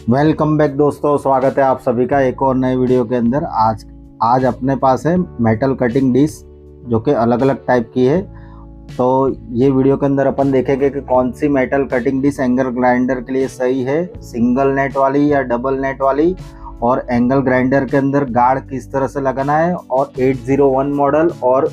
Welcome back दोस्तों, स्वागत है आप सभी का एक और नए वीडियो के अंदर। आज अपने पास है मेटल कटिंग डिश जो कि अलग अलग टाइप की है। तो ये वीडियो के अंदर अपन देखेंगे कि कौन सी metal cutting disc angle grinder के लिए सही है, सिंगल नेट वाली या डबल नेट वाली, और एंगल ग्राइंडर के अंदर गार्ड किस तरह से लगाना है, और 801 मॉडल और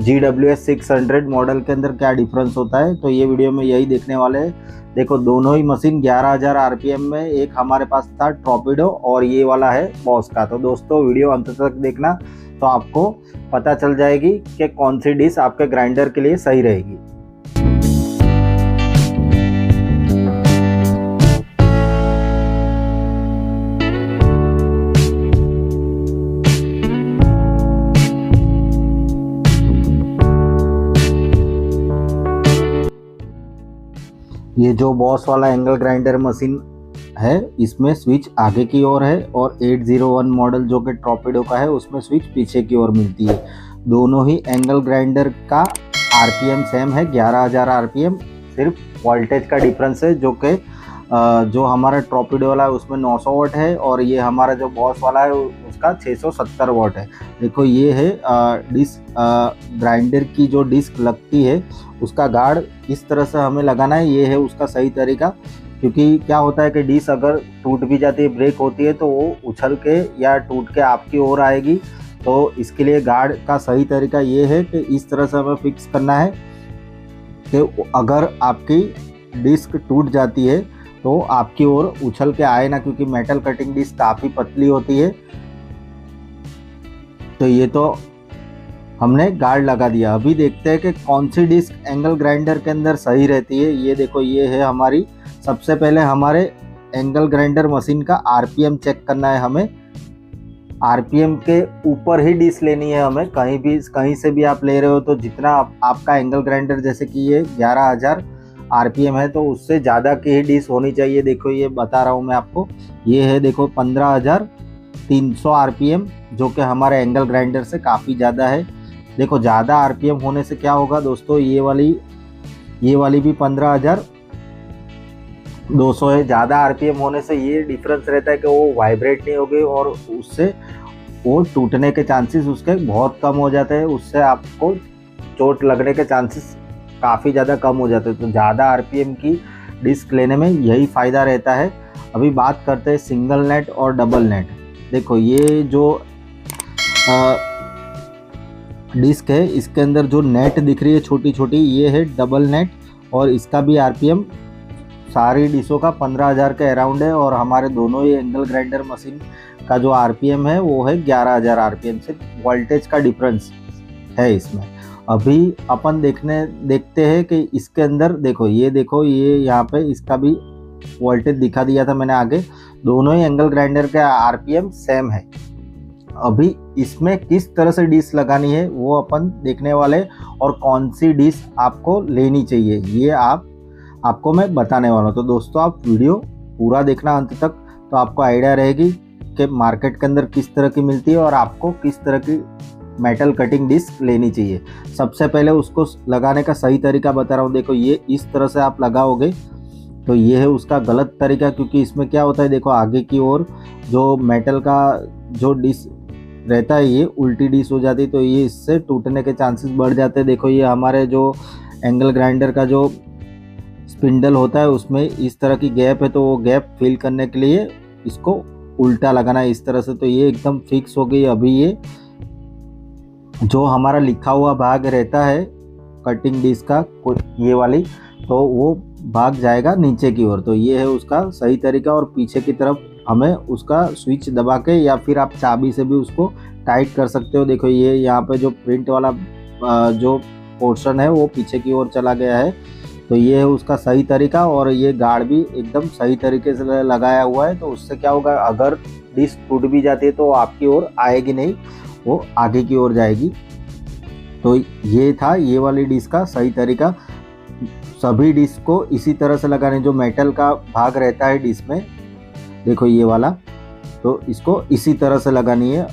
GWS 600 मॉडल के अंदर क्या डिफरेंस होता है। तो ये वीडियो में यही देखने वाले हैं। देखो, दोनों ही मशीन 11,000 RPM में, एक हमारे पास था टॉर्पेडो और ये वाला है बॉस का। तो दोस्तों वीडियो अंत तक देखना, तो आपको पता चल जाएगी कि कौन सी डिश आपके ग्राइंडर के लिए सही रहेगी। ये जो बॉस वाला एंगल ग्राइंडर मशीन है, इसमें स्विच आगे की ओर है, और 801 मॉडल जो कि टॉर्पेडो का है उसमें स्विच पीछे की ओर मिलती है। दोनों ही एंगल ग्राइंडर का RPM सेम है, 11,000 RPM। सिर्फ वोल्टेज का डिफरेंस है, जो हमारा टॉर्पेडो वाला है उसमें 900 वाट है, और ये हमारा जो बॉस वाला है उसका 670 वाट है। देखो, ये है डिस्क ग्राइंडर की जो डिस्क लगती है उसका गार्ड इस तरह से हमें लगाना है। ये है उसका सही तरीका, क्योंकि क्या होता है कि डिस्क अगर टूट भी जाती है, ब्रेक होती है, तो वो उछल के या टूट के आपकी ओर आएगी। तो इसके लिए गार्ड का सही तरीका ये है कि इस तरह से हमें फिक्स करना है कि अगर आपकी डिस्क टूट जाती है तो आपकी ओर उछल के आए ना, क्योंकि मेटल कटिंग डिस्क काफ़ी पतली होती है। तो ये तो हमने गार्ड लगा दिया। अभी देखते हैं कि कौन सी डिस्क एंगल ग्राइंडर के अंदर सही रहती है। ये देखो, ये है हमारी। सबसे पहले हमारे एंगल ग्राइंडर मशीन का RPM चेक करना है हमें। RPM के ऊपर ही डिस्क लेनी है हमें। कहीं से भी आप ले रहे हो तो जितना आपका एंगल ग्राइंडर, जैसे कि ये 11,000 RPM है, तो उससे ज़्यादा की ही डिस्क होनी चाहिए। देखो, ये बता रहा हूँ मैं आपको। ये है देखो 15,300 RPM, जो कि हमारे एंगल ग्राइंडर से काफ़ी ज़्यादा है। देखो, ज़्यादा RPM होने से क्या होगा दोस्तों, ये वाली भी 15,200 है। ज़्यादा RPM होने से ये डिफरेंस रहता है कि वो वाइब्रेट नहीं होगी, और उससे वो टूटने के चांसेस उसके बहुत कम हो जाते हैं। उससे आपको चोट लगने के चांसेस काफ़ी ज़्यादा कम हो जाते हैं। तो ज़्यादा RPM की डिस्क लेने में यही फ़ायदा रहता है। अभी बात करते हैं सिंगल नेट और डबल नेट। देखो, ये जो डिस्क है, इसके अंदर जो नेट दिख रही है छोटी छोटी, ये है डबल नेट, और इसका भी RPM सारी डिशों का 15,000 के अराउंड है। और हमारे दोनों ही एंगल ग्राइंडर मशीन का जो RPM है वो है 11,000 RPM। से वोल्टेज का डिफरेंस है इसमें। अभी अपन देखते हैं कि इसके अंदर देखो, ये यहाँ पे इसका भी वोल्टेज दिखा दिया था मैंने आगे। दोनों ही एंगल ग्राइंडर का RPM सेम है। अभी इसमें किस तरह से डिश लगानी है वो अपन देखने वाले, और कौन सी डिश आपको लेनी चाहिए ये आपको मैं बताने वाला हूँ। तो दोस्तों, आप वीडियो पूरा देखना अंत तक, तो आपको आइडिया रहेगी कि मार्केट के अंदर किस तरह की मिलती है और आपको किस तरह की मेटल कटिंग डिस्क लेनी चाहिए। सबसे पहले उसको लगाने का सही तरीका बता रहा हूँ। देखो, ये इस तरह से आप लगाओगे तो ये है उसका गलत तरीका, क्योंकि इसमें क्या होता है, देखो आगे की ओर जो मेटल का जो डिश रहता है ये उल्टी डिश हो जाती है, तो ये इससे टूटने के चांसेस बढ़ जाते हैं। देखो, ये हमारे जो एंगल ग्राइंडर का जो स्पिंडल होता है उसमें इस तरह की गैप है, तो वो गैप फिल करने के लिए इसको उल्टा लगाना है इस तरह से। तो ये एकदम फिक्स हो गई। अभी ये जो हमारा लिखा हुआ भाग रहता है कटिंग डिस्क का, ये वाली, तो वो भाग जाएगा नीचे की ओर। तो ये है उसका सही तरीका। और पीछे की तरफ हमें उसका स्विच दबा के, या फिर आप चाबी से भी उसको टाइट कर सकते हो। देखो, ये यहाँ पे जो प्रिंट वाला जो पोर्शन है वो पीछे की ओर चला गया है। तो ये है उसका सही तरीका। और ये गार्ड भी एकदम सही तरीके से लगाया हुआ है। तो उससे क्या होगा, अगर डिस्क टूट भी जाती है तो आपकी ओर आएगी नहीं, वो आगे की ओर जाएगी। तो ये था ये वाली डिस्क का सही तरीका। सभी डिस्क को इसी तरह से लगाने, जो मेटल का भाग रहता है डिस्क में, देखो ये वाला, तो इसको इसी तरह से लगानी है।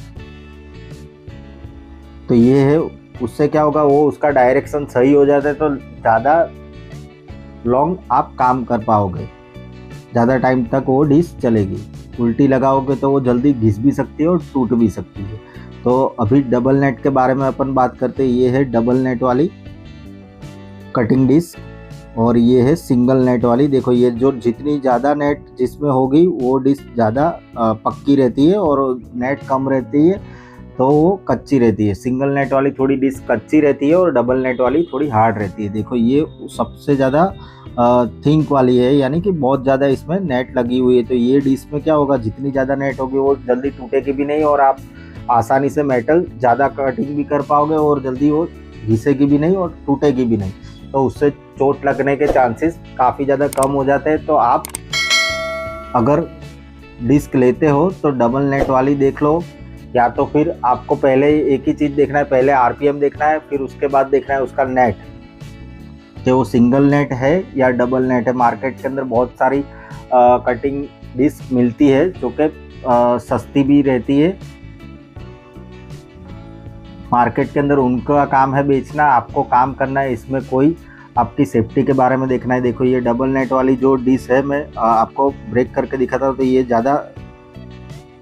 तो ये है, उससे क्या होगा, वो उसका डायरेक्शन सही हो जाता है, तो ज़्यादा लॉन्ग आप काम कर पाओगे। ज़्यादा टाइम तक वो डिश चलेगी। उल्टी लगाओगे तो वो जल्दी घिस भी सकती है और टूट भी सकती है। तो अभी डबल नेट के बारे में अपन बात करते हैं। ये है डबल नेट वाली कटिंग डिश और ये है सिंगल नेट वाली। देखो ये जो जितनी ज़्यादा नेट जिसमें होगी वो डिश ज़्यादा पक्की रहती है और नेट कम रहती है तो वो कच्ची रहती है। सिंगल नेट वाली थोड़ी डिश कच्ची रहती है और डबल नेट वाली थोड़ी हार्ड रहती है। देखो ये सबसे ज़्यादा थिंक वाली है, यानी कि बहुत ज़्यादा इसमें नेट लगी हुई है। तो ये डिश में क्या होगा, जितनी ज़्यादा नेट होगी वो जल्दी टूटेगी भी नहीं और आप आसानी से मेटल ज़्यादा कटिंग भी कर पाओगे और जल्दी वो घिसेगी भी नहीं और टूटेगी भी नहीं। तो उससे चोट लगने के चांसेस काफ़ी ज़्यादा कम हो जाते हैं। तो आप अगर डिस्क लेते हो तो डबल नेट वाली देख लो, या तो फिर आपको पहले एक ही चीज़ देखना है, पहले आरपीएम देखना है, फिर उसके बाद देखना है उसका नेट कि वो सिंगल नेट है या डबल नेट है। मार्केट के अंदर बहुत सारी कटिंग डिस्क मिलती है जो कि सस्ती भी रहती है। मार्केट के अंदर उनका काम है बेचना, आपको काम करना है इसमें कोई आपकी सेफ्टी के बारे में देखना है। देखो ये डबल नेट वाली जो डिश है, मैं आपको ब्रेक करके दिखाता हूँ, तो ये ज़्यादा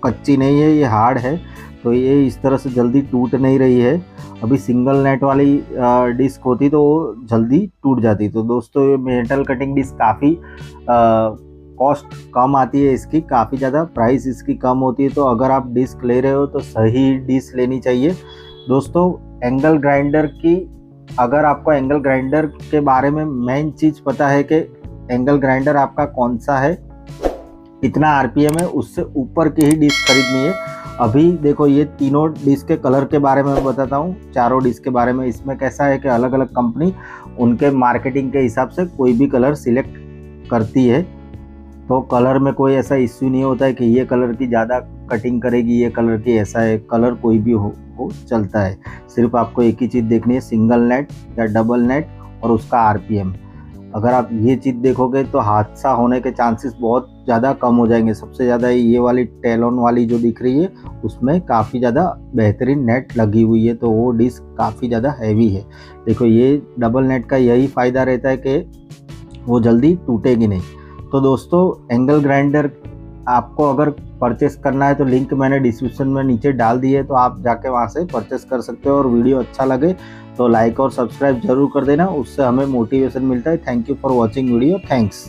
कच्ची नहीं है, ये हार्ड है, तो ये इस तरह से जल्दी टूट नहीं रही है। अभी सिंगल नेट वाली डिस्क होती तो वो जल्दी टूट जाती। तो दोस्तों ये मेटल कटिंग डिस्क काफ़ी कॉस्ट कम आती है, इसकी काफ़ी ज़्यादा प्राइस इसकी कम होती है। तो अगर आप डिस्क ले रहे हो तो सही डिस्क लेनी चाहिए। दोस्तों एंगल ग्राइंडर की, अगर आपको एंगल ग्राइंडर के बारे में मेन चीज़ पता है कि एंगल ग्राइंडर आपका कौन सा है, इतना आरपीएम है, उससे ऊपर की ही डिस्क खरीदनी है। अभी देखो ये तीनों डिस्क के कलर के बारे में मैं बताता हूँ, चारों डिस्क के बारे में। इसमें कैसा है कि अलग अलग कंपनी उनके मार्केटिंग के हिसाब से कोई भी कलर सिलेक्ट करती है, तो कलर में कोई ऐसा इश्यू नहीं होता है कि ये कलर की ज़्यादा कटिंग करेगी, ये कलर की ऐसा है। कलर कोई भी हो चलता है, सिर्फ आपको एक ही चीज़ देखनी है, सिंगल नेट या डबल नेट और उसका आरपीएम। अगर आप ये चीज़ देखोगे तो हादसा होने के चांसेस बहुत ज़्यादा कम हो जाएंगे। सबसे ज़्यादा ये वाली टेलोन वाली जो दिख रही है उसमें काफ़ी ज़्यादा बेहतरीन नेट लगी हुई है, तो वो डिस्क काफ़ी ज़्यादा हैवी है। देखो ये डबल नेट का यही फ़ायदा रहता है कि वो जल्दी टूटेगी नहीं। तो दोस्तों एंगल ग्राइंडर आपको अगर परचेस करना है तो लिंक मैंने डिस्क्रिप्शन में नीचे डाल दी है, तो आप जाके वहाँ से परचेस कर सकते हो। और वीडियो अच्छा लगे तो लाइक और सब्सक्राइब जरूर कर देना, उससे हमें मोटिवेशन मिलता है। Thank you for watching video, thanks.